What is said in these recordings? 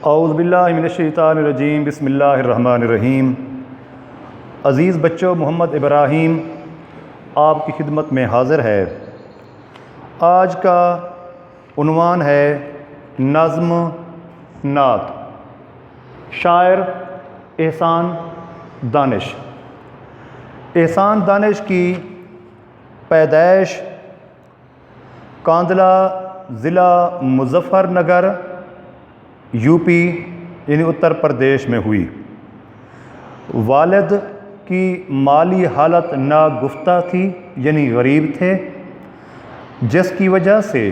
اعوذ باللہ من الشیطان الرجیم، بسم اللہ الرحمن الرحیم۔ عزیز بچوں، محمد ابراہیم آپ کی خدمت میں حاضر ہے۔ آج کا عنوان ہے نظم نعت، شاعر احسان دانش۔ احسان دانش کی پیدائش کاندھلہ ضلع مظفر نگر یو پی یعنی اتر پردیش میں ہوئی۔ والد کی مالی حالت ناگفتہ تھی یعنی غریب تھے، جس کی وجہ سے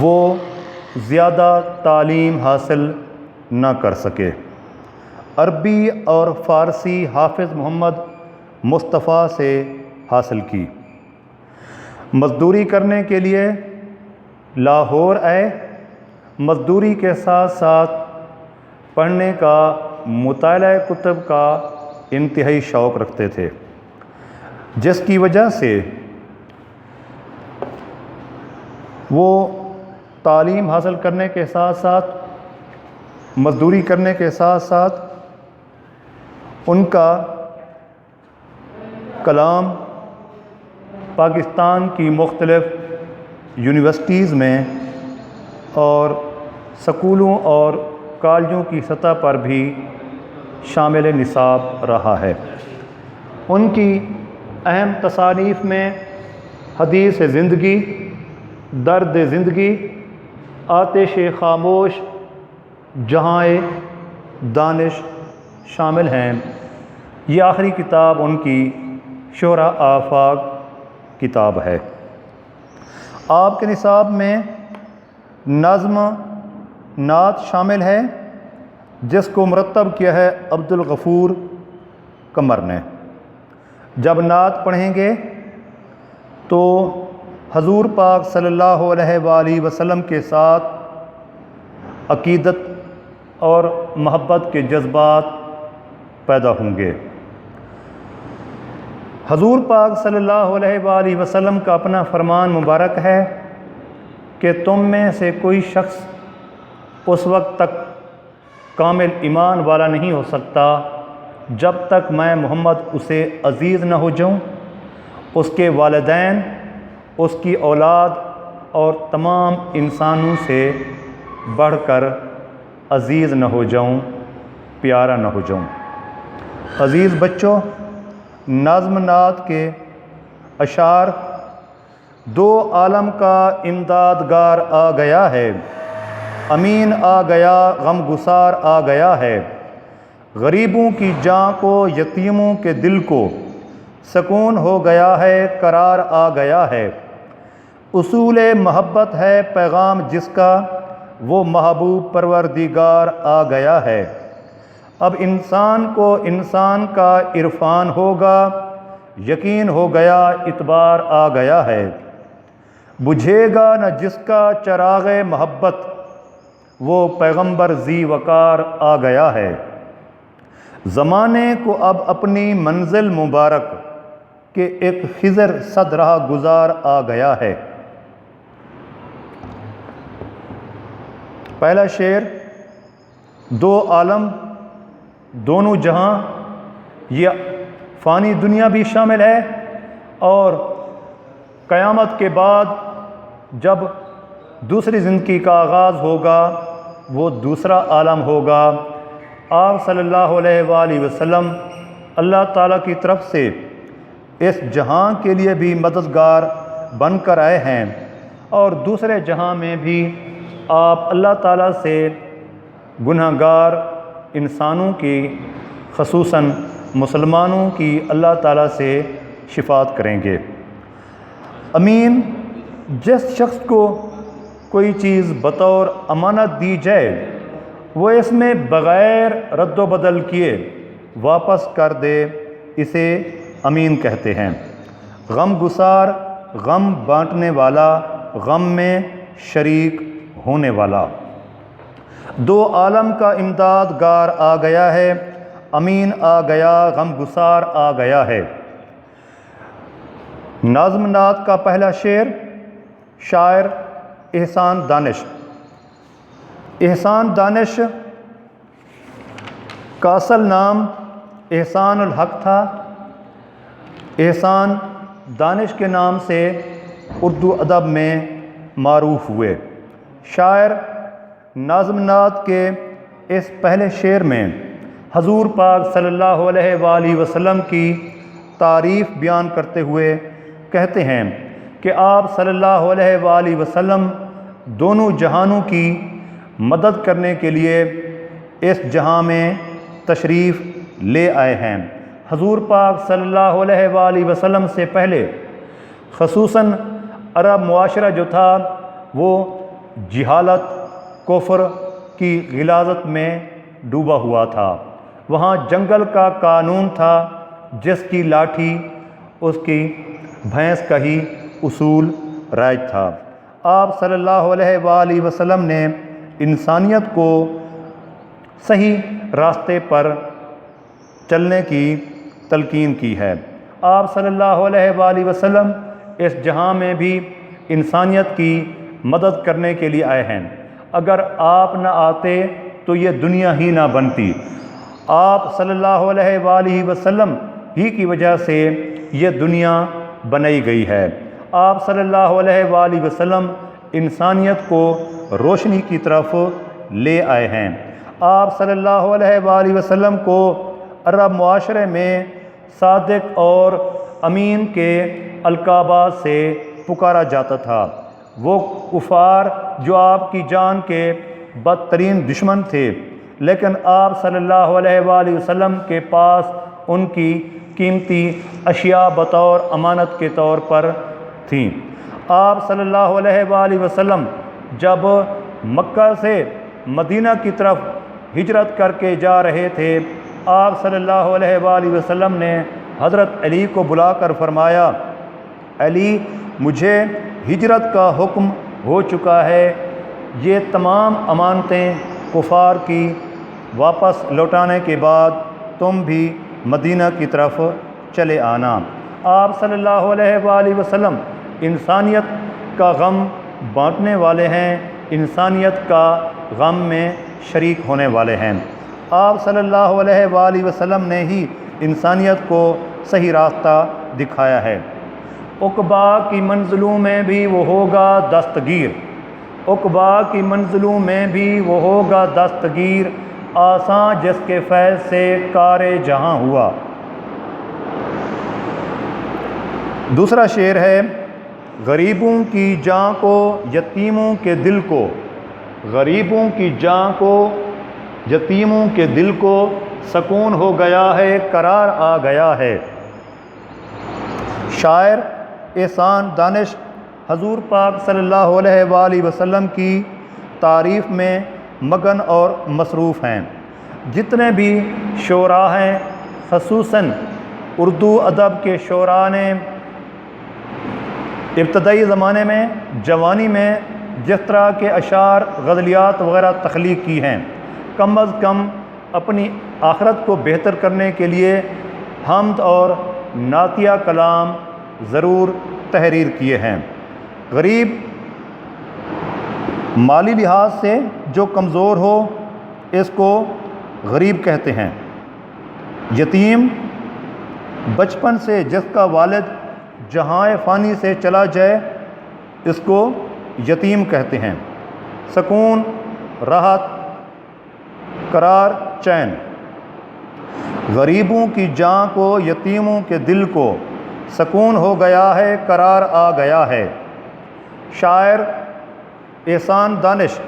وہ زیادہ تعلیم حاصل نہ کر سکے۔ عربی اور فارسی حافظ محمد مصطفیٰ سے حاصل کی۔ مزدوری کرنے کے لیے لاہور آئے۔ مزدوری کے ساتھ ساتھ پڑھنے کا، مطالعہ کتب کا انتہائی شوق رکھتے تھے، جس کی وجہ سے وہ تعلیم حاصل کرنے کے ساتھ ساتھ، مزدوری کرنے کے ساتھ ساتھ ان کا کلام پاکستان کی مختلف یونیورسٹیز میں اور سکولوں اور کالجوں کی سطح پر بھی شامل نصاب رہا ہے۔ ان کی اہم تصانیف میں حدیث زندگی، درد زندگی، آتش خاموش، جہاں دانش شامل ہیں۔ یہ آخری کتاب ان کی شعراء آفاق کتاب ہے۔ آپ کے نصاب میں نظم نعت شامل ہے، جس کو مرتب کیا ہے عبدالغفور قمر نے۔ جب نعت پڑھیں گے تو حضور پاک صلی اللہ علیہ وآلہ وسلم کے ساتھ عقیدت اور محبت کے جذبات پیدا ہوں گے۔ حضور پاک صلی اللہ علیہ وآلہ وسلم کا اپنا فرمان مبارک ہے کہ تم میں سے کوئی شخص اس وقت تک کامل ایمان والا نہیں ہو سکتا جب تک میں محمد اسے عزیز نہ ہو جاؤں، اس کے والدین، اس کی اولاد اور تمام انسانوں سے بڑھ کر عزیز نہ ہو جاؤں، پیارا نہ ہو جاؤں۔ عزیز بچوں، نظم نعت کے اشعار: دو عالم کا امدادگار آ گیا ہے، امین آ گیا، غم گسار آ گیا ہے، غریبوں کی جاں کو، یتیموں کے دل کو سکون ہو گیا ہے، قرار آ گیا ہے۔ اصول محبت ہے پیغام جس کا، وہ محبوب پروردگار آ گیا ہے۔ اب انسان کو انسان کا عرفان ہوگا، یقین ہو گیا، اعتبار آ گیا ہے۔ بجھے گا نہ جس کا چراغ محبت، وہ پیغمبر ذی وقار آ گیا ہے۔ زمانے کو اب اپنی منزل مبارک کے ایک خضر صد راہ گزار آ گیا ہے۔ پہلا شعر: دو عالم، دونوں جہاں، یہ فانی دنیا بھی شامل ہے اور قیامت کے بعد جب دوسری زندگی کا آغاز ہوگا وہ دوسرا عالم ہوگا۔ آپ صلی اللہ علیہ وآلہ وسلم اللہ تعالیٰ کی طرف سے اس جہاں کے لیے بھی مددگار بن کر آئے ہیں، اور دوسرے جہاں میں بھی آپ اللہ تعالیٰ سے گناہ گار انسانوں کی، خصوصاً مسلمانوں کی اللہ تعالیٰ سے شفاعت کریں گے۔ امین: جس شخص کو کوئی چیز بطور امانت دی جائے وہ اس میں بغیر رد و بدل کیے واپس کر دے، اسے امین کہتے ہیں۔ غم گسار: غم بانٹنے والا، غم میں شریک ہونے والا۔ دو عالم کا امدادگار آ گیا ہے، امین آ گیا، غم گسار آ گیا ہے۔ نظم نعت کا پہلا شعر، شاعر احسان دانش۔ احسان دانش کا اصل نام احسان الحق تھا۔ احسان دانش کے نام سے اردو ادب میں معروف ہوئے۔ شاعر ناظم نعت کے اس پہلے شعر میں حضور پاک صلی اللہ علیہ وآلہ وسلم کی تعریف بیان کرتے ہوئے کہتے ہیں کہ آپ صلی اللہ علیہ وآلہ وسلم دونوں جہانوں کی مدد کرنے کے لیے اس جہاں میں تشریف لے آئے ہیں۔ حضور پاک صلی اللہ علیہ وآلہ وسلم سے پہلے خصوصاً عرب معاشرہ جو تھا وہ جہالت، کفر کی غلاظت میں ڈوبا ہوا تھا۔ وہاں جنگل کا قانون تھا، جس کی لاٹھی اس کی بھینس کا ہی اصول رائج تھا۔ آپ صلی اللہ علیہ وآلہ وسلم نے انسانیت کو صحیح راستے پر چلنے کی تلقین کی ہے۔ آپ صلی اللہ علیہ وآلہ وسلم اس جہاں میں بھی انسانیت کی مدد کرنے کے لیے آئے ہیں۔ اگر آپ نہ آتے تو یہ دنیا ہی نہ بنتی۔ آپ صلی اللہ علیہ وآلہ وسلم ہی کی وجہ سے یہ دنیا بنائی گئی ہے۔ آپ صلی اللہ علیہ وآلہ وسلم انسانیت کو روشنی کی طرف لے آئے ہیں۔ آپ صلی اللہ علیہ وآلہ وسلم کو عرب معاشرے میں صادق اور امین کے القابات سے پکارا جاتا تھا۔ وہ کفار جو آپ کی جان کے بدترین دشمن تھے، لیکن آپ صلی اللہ علیہ وآلہ وسلم کے پاس ان کی قیمتی اشیاء بطور امانت کے طور پر تھیں۔ آپ صلی اللہ علیہ وآلہ وسلم جب مکہ سے مدینہ کی طرف ہجرت کر کے جا رہے تھے، آپ صلی اللہ علیہ وآلہ وسلم نے حضرت علی کو بلا کر فرمایا، علی مجھے ہجرت کا حکم ہو چکا ہے، یہ تمام امانتیں کفار کی واپس لوٹانے کے بعد تم بھی مدینہ کی طرف چلے آنا۔ آپ صلی اللہ علیہ وآلہ وسلم انسانیت کا غم بانٹنے والے ہیں، انسانیت کا غم میں شریک ہونے والے ہیں۔ آپ صلی اللہ علیہ وآلہ وسلم نے ہی انسانیت کو صحیح راستہ دکھایا ہے۔ عقبا کی منزلوں میں بھی وہ ہوگا دستگیر، عقبا کی منزلوں میں بھی وہ ہوگا دستگیر، آساں جس کے فیض سے کار جہاں ہوا۔ دوسرا شعر ہے، غریبوں کی جاں کو یتیموں کے دل کو، غریبوں کی جاں کو یتیموں کے دل کو، سکون ہو گیا ہے قرار آ گیا ہے۔ شاعر احسان دانش حضور پاک صلی اللہ علیہ وآلہ وسلم کی تعریف میں مگن اور مصروف ہیں۔ جتنے بھی شعراء ہیں، خصوصاً اردو ادب کے شعراء نے ابتدائی زمانے میں، جوانی میں جس طرح کے اشعار، غزلیات وغیرہ تخلیق کی ہیں، کم از کم اپنی آخرت کو بہتر کرنے کے لیے حمد اور نعتیہ کلام ضرور تحریر کیے ہیں۔ غریب مالی لحاظ سے جو کمزور ہو اس کو غریب کہتے ہیں۔ یتیم بچپن سے جس کا والد جہاں فانی سے چلا جائے اس کو یتیم کہتے ہیں۔ سکون، راحت، قرار، چین، غریبوں کی جاں کو یتیموں کے دل کو، سکون ہو گیا ہے قرار آ گیا ہے۔ شاعر احسان دانش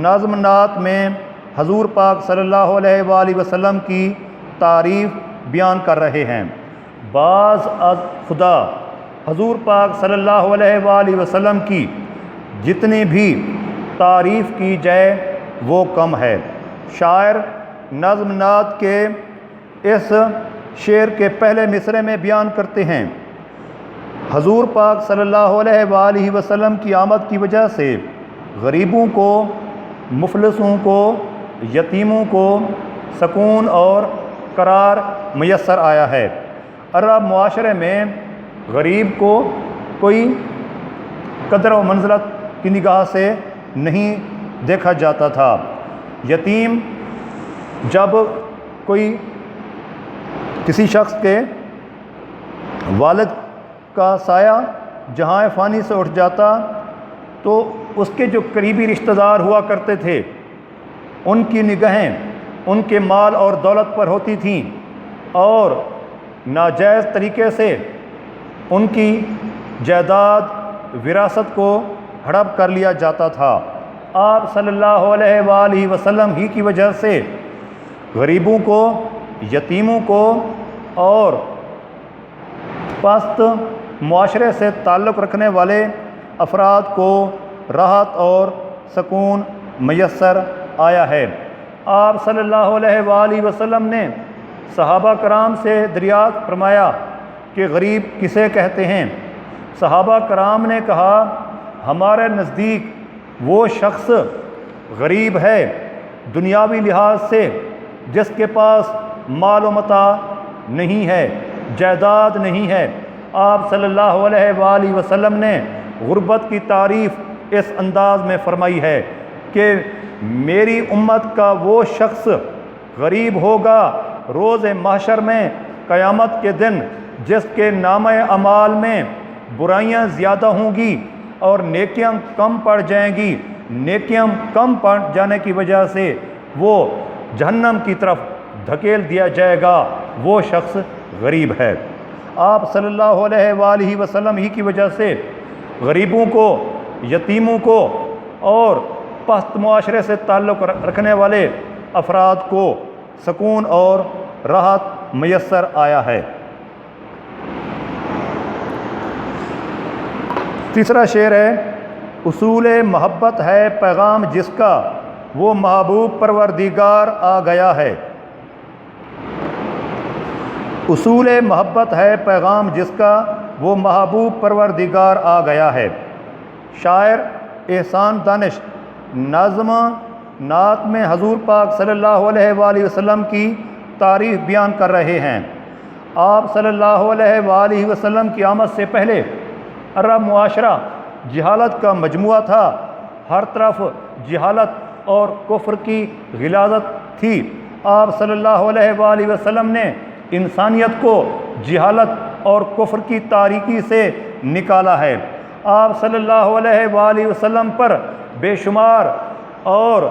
نظم نعت میں حضور پاک صلی اللہ علیہ وآلہ وسلم کی تعریف بیان کر رہے ہیں۔ بعض از خدا حضور پاک صلی اللہ علیہ وآلہ وسلم کی جتنی بھی تعریف کی جائے وہ کم ہے۔ شاعر نظم نعت کے اس شعر کے پہلے مصرعے میں بیان کرتے ہیں، حضور پاک صلی اللہ علیہ وآلہ وسلم کی آمد کی وجہ سے غریبوں کو، مفلسوں کو، یتیموں کو سکون اور قرار میسر آیا ہے۔ عرب معاشرے میں غریب کو کوئی قدر و منزلت کی نگاہ سے نہیں دیکھا جاتا تھا۔ یتیم جب کوئی کسی شخص کے والد کا سایہ جہاں فانی سے اٹھ جاتا تو اس کے جو قریبی رشتہ دار ہوا کرتے تھے ان کی نگاہیں ان کے مال اور دولت پر ہوتی تھیں اور ناجائز طریقے سے ان کی جائیداد وراثت کو ہڑپ کر لیا جاتا تھا۔ آپ صلی اللہ علیہ وآلہ وسلم ہی کی وجہ سے غریبوں کو، یتیموں کو اور پست معاشرے سے تعلق رکھنے والے افراد کو راحت اور سکون میسر آیا ہے۔ آپ صلی اللہ علیہ وآلہ وسلم نے صحابہ کرام سے دریافت فرمایا کہ غریب کسے کہتے ہیں؟ صحابہ کرام نے کہا ہمارے نزدیک وہ شخص غریب ہے دنیاوی لحاظ سے جس کے پاس مال و متاع نہیں ہے، جائیداد نہیں ہے۔ آپ صلی اللہ علیہ وآلہ وسلم نے غربت کی تعریف اس انداز میں فرمائی ہے کہ میری امت کا وہ شخص غریب ہوگا روز محشر میں قیامت کے دن جس کے نامہ اعمال میں برائیاں زیادہ ہوں گی اور نیکیاں کم پڑ جائیں گی۔ نیکیاں کم پڑ جانے کی وجہ سے وہ جہنم کی طرف دھکیل دیا جائے گا، وہ شخص غریب ہے۔ آپ صلی اللہ علیہ وآلہ وسلم ہی کی وجہ سے غریبوں کو، یتیموں کو اور پست معاشرے سے تعلق رکھنے والے افراد کو سکون اور راحت میسر آیا ہے۔ تیسرا شعر ہے، اصول محبت ہے پیغام جس کا وہ محبوب پروردگار آ گیا ہے۔ اصول محبت ہے پیغام جس کا وہ محبوب پروردگار آ گیا ہے۔ شاعر احسان دانش نظم نعت میں حضور پاک صلی اللہ علیہ وآلہ وسلم کی تعریف بیان کر رہے ہیں۔ آپ صلی اللہ علیہ وآلہ وسلم کی آمد سے پہلے عرب معاشرہ جہالت کا مجموعہ تھا، ہر طرف جہالت اور کفر کی غلاظت تھی۔ آپ صلی اللہ علیہ وآلہ وسلم نے انسانیت کو جہالت اور کفر کی تاریکی سے نکالا ہے۔ آپ صلی اللہ علیہ وآلہ وسلم پر بے شمار اور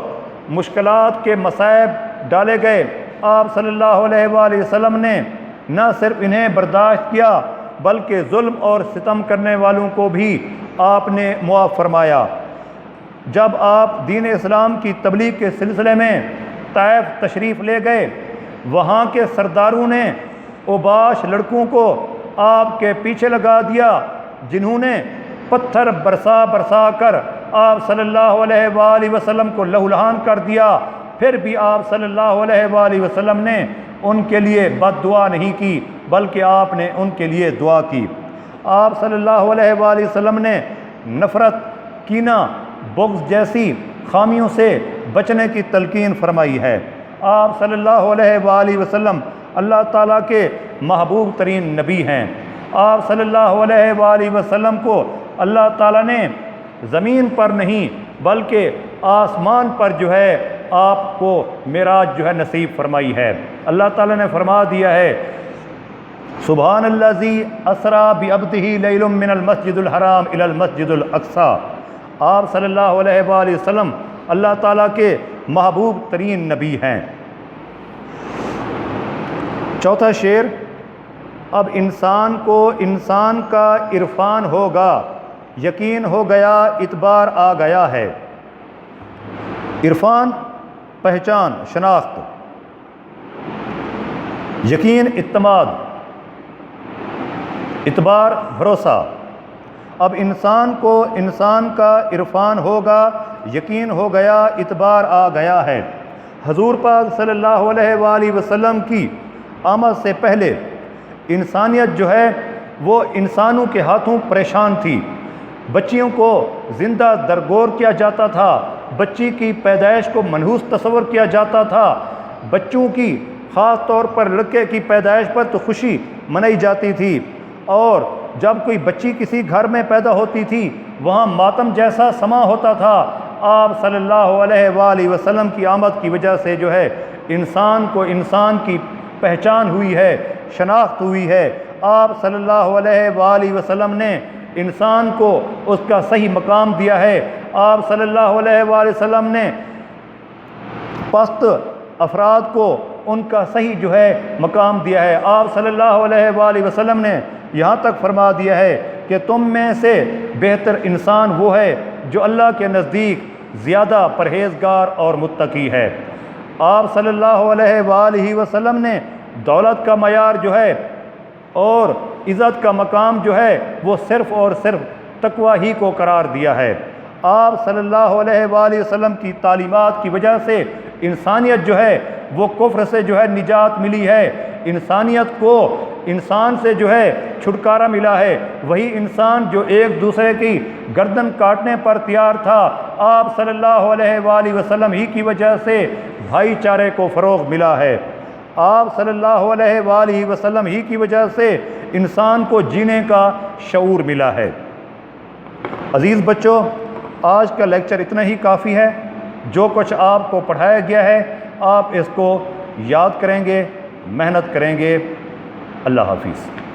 مشکلات کے مصائب ڈالے گئے۔ آپ صلی اللہ علیہ وآلہ وسلم نے نہ صرف انہیں برداشت کیا بلکہ ظلم اور ستم کرنے والوں کو بھی آپ نے معاف فرمایا۔ جب آپ دین اسلام کی تبلیغ کے سلسلے میں طائف تشریف لے گئے، وہاں کے سرداروں نے اوباش لڑکوں کو آپ کے پیچھے لگا دیا، جنہوں نے پتھر برسا برسا کر آپ صلی اللہ علیہ وآلہ وسلم کو لہولہان کر دیا۔ پھر بھی آپ صلی اللہ علیہ وآلہ وسلم نے ان کے لیے بد دعا نہیں کی بلکہ آپ نے ان کے لیے دعا کی۔ آپ صلی اللہ علیہ وآلہ وسلم نے نفرت، کینہ، بغض جیسی خامیوں سے بچنے کی تلقین فرمائی ہے۔ آپ صلی اللہ علیہ وآلہ وسلم اللہ تعالیٰ کے محبوب ترین نبی ہیں۔ آپ صلی اللہ علیہ وآلہ وسلم کو اللہ تعالیٰ نے زمین پر نہیں بلکہ آسمان پر جو ہے آپ کو معراج جو ہے نصیب فرمائی ہے۔ اللہ تعالیٰ نے فرما دیا ہے، سبحان الذی اسری بعبدہ لیلا من المسجد الحرام الی المسجد الاقصی۔ آپ صلی اللہ علیہ وآلہ وسلم اللہ تعالیٰ کے محبوب ترین نبی ہیں۔ چوتھا شعر، اب انسان کو انسان کا عرفان ہوگا، یقین ہو گیا اعتبار آ گیا ہے۔ عرفان پہچان، شناخت، یقین اعتماد، اعتبار بھروسہ۔ اب انسان کو انسان کا عرفان ہوگا، یقین ہو گیا اعتبار آ گیا ہے۔ حضور پاک صلی اللہ علیہ وآلہ وسلم کی آمد سے پہلے انسانیت جو ہے وہ انسانوں کے ہاتھوں پریشان تھی۔ بچیوں کو زندہ درگور کیا جاتا تھا، بچی کی پیدائش کو منحوس تصور کیا جاتا تھا۔ بچوں کی خاص طور پر لڑکے کی پیدائش پر تو خوشی منائی جاتی تھی، اور جب کوئی بچی کسی گھر میں پیدا ہوتی تھی وہاں ماتم جیسا سما ہوتا تھا۔ آپ صلی اللہ علیہ وآلہ وسلم کی آمد کی وجہ سے جو ہے انسان کو انسان کی پہچان ہوئی ہے، شناخت ہوئی ہے۔ آپ صلی اللہ علیہ وآلہ وسلم نے انسان کو اس کا صحیح مقام دیا ہے۔ آپ صلی اللہ علیہ وآلہ وسلم نے پست افراد کو ان کا صحیح جو ہے مقام دیا ہے۔ آپ صلی اللہ علیہ وآلہ وسلم نے یہاں تک فرما دیا ہے کہ تم میں سے بہتر انسان وہ ہے جو اللہ کے نزدیک زیادہ پرہیزگار اور متقی ہے۔ آپ صلی اللہ علیہ وآلہ وسلم نے دولت کا معیار جو ہے اور عزت کا مقام جو ہے وہ صرف اور صرف تقوی ہی کو قرار دیا ہے۔ آپ صلی اللہ علیہ وآلہ وسلم کی تعلیمات کی وجہ سے انسانیت جو ہے وہ کفر سے جو ہے نجات ملی ہے، انسانیت کو انسان سے جو ہے چھٹکارا ملا ہے۔ وہی انسان جو ایک دوسرے کی گردن کاٹنے پر تیار تھا، آپ صلی اللہ علیہ وآلہ وسلم ہی کی وجہ سے بھائی چارے کو فروغ ملا ہے۔ آپ صلی اللہ علیہ وآلہ وسلم ہی کی وجہ سے انسان کو جینے کا شعور ملا ہے۔ عزیز بچوں، آج کا لیکچر اتنا ہی کافی ہے۔ جو کچھ آپ کو پڑھایا گیا ہے آپ اس کو یاد کریں گے، محنت کریں گے۔ اللہ حافظ۔